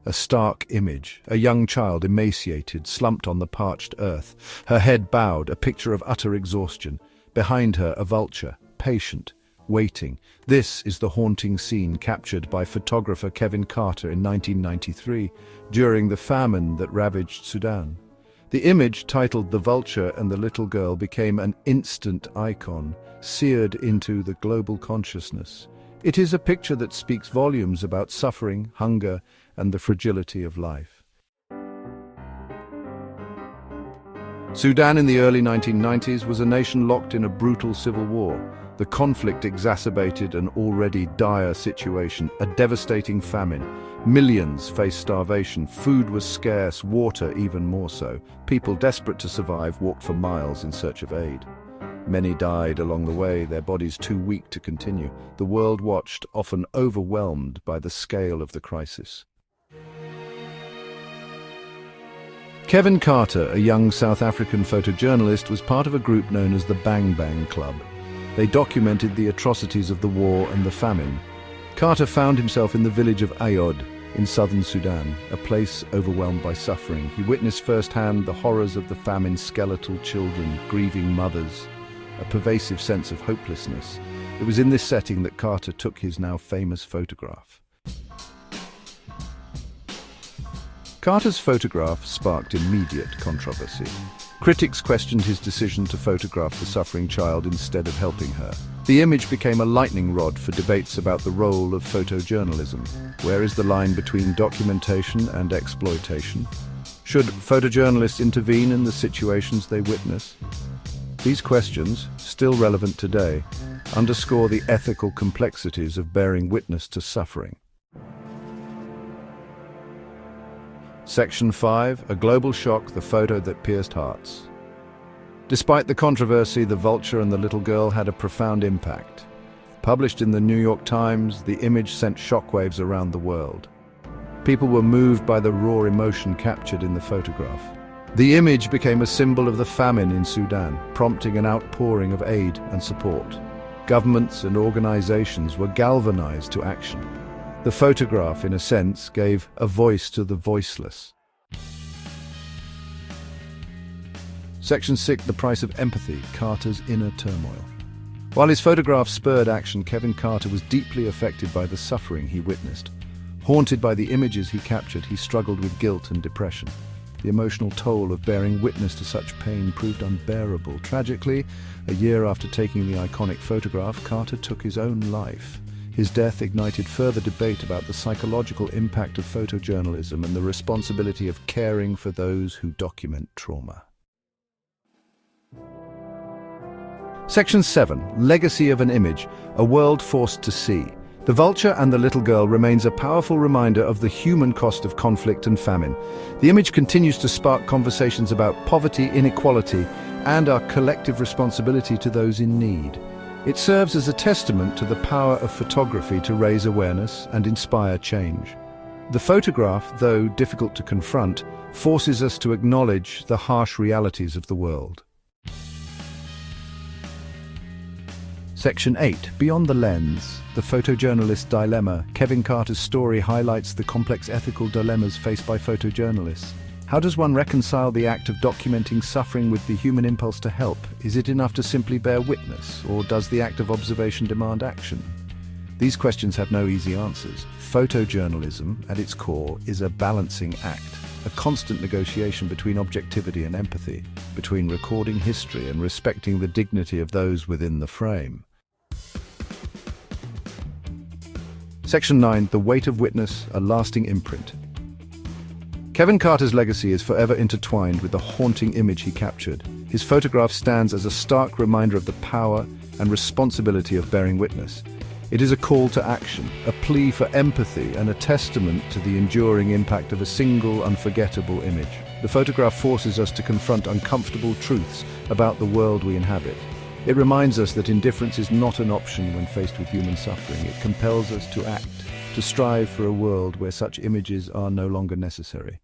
A stark image, a young child emaciated, slumped on the parched earth, her head bowed, a picture of utter exhaustion. Behind her, a vulture, patient, waiting. This is the haunting scene captured by photographer Kevin Carter in 1993 during the famine that ravaged Sudan. The image, titled The Vulture and the Little Girl, became an instant icon, seared into the global consciousness. It is a picture that speaks volumes about suffering, hunger, and the fragility of life. Sudan in the early 1990s was a nation locked in a brutal civil war. The conflict exacerbated an already dire situation, a devastating famine. Millions faced starvation, food was scarce, water even more so. People desperate to survive walked for miles in search of aid. Many died along the way, their bodies too weak to continue. The world watched, often overwhelmed by the scale of the crisis. Kevin Carter, a young South African photojournalist, was part of a group known as the Bang Bang Club. They documented the atrocities of the war and the famine. Carter found himself in the village of Ayod in southern Sudan, a place overwhelmed by suffering. He witnessed firsthand the horrors of the famine, skeletal children, grieving mothers, a pervasive sense of hopelessness. It was in this setting that Carter took his now famous photograph. Carter's photograph sparked immediate controversy. Critics questioned his decision to photograph the suffering child instead of helping her. The image became a lightning rod for debates about the role of photojournalism. Where is the line between documentation and exploitation? Should photojournalists intervene in the situations they witness? These questions, still relevant today, underscore the ethical complexities of bearing witness to suffering. Section 5, A Global Shock, the photo that pierced hearts. Despite the controversy, The Vulture and the Little Girl had a profound impact. Published in the New York Times, the image sent shockwaves around the world. People were moved by the raw emotion captured in the photograph. The image became a symbol of the famine in Sudan, prompting an outpouring of aid and support. Governments and organizations were galvanized to action. The photograph, in a sense, gave a voice to the voiceless. Section 6, The Price of Empathy, Carter's Inner Turmoil. While his photograph spurred action, Kevin Carter was deeply affected by the suffering he witnessed. Haunted by the images he captured, he struggled with guilt and depression. The emotional toll of bearing witness to such pain proved unbearable. Tragically, a year after taking the iconic photograph, Carter took his own life. His death ignited further debate about the psychological impact of photojournalism and the responsibility of caring for those who document trauma. Section 7, Legacy of an Image, a world forced to see. The Vulture and the Little Girl remains a powerful reminder of the human cost of conflict and famine. The image continues to spark conversations about poverty, inequality, and our collective responsibility to those in need. It serves as a testament to the power of photography to raise awareness and inspire change. The photograph, though difficult to confront, forces us to acknowledge the harsh realities of the world. Section 8, Beyond the Lens, the photojournalist's dilemma. Kevin Carter's story highlights the complex ethical dilemmas faced by photojournalists. How does one reconcile the act of documenting suffering with the human impulse to help? Is it enough to simply bear witness, or does the act of observation demand action? These questions have no easy answers. Photojournalism, at its core, is a balancing act, a constant negotiation between objectivity and empathy, between recording history and respecting the dignity of those within the frame. Section 9, The Weight of Witness, a Lasting Imprint. Kevin Carter's legacy is forever intertwined with the haunting image he captured. His photograph stands as a stark reminder of the power and responsibility of bearing witness. It is a call to action, a plea for empathy, and a testament to the enduring impact of a single, unforgettable image. The photograph forces us to confront uncomfortable truths about the world we inhabit. It reminds us that indifference is not an option when faced with human suffering. It compels us to act, to strive for a world where such images are no longer necessary.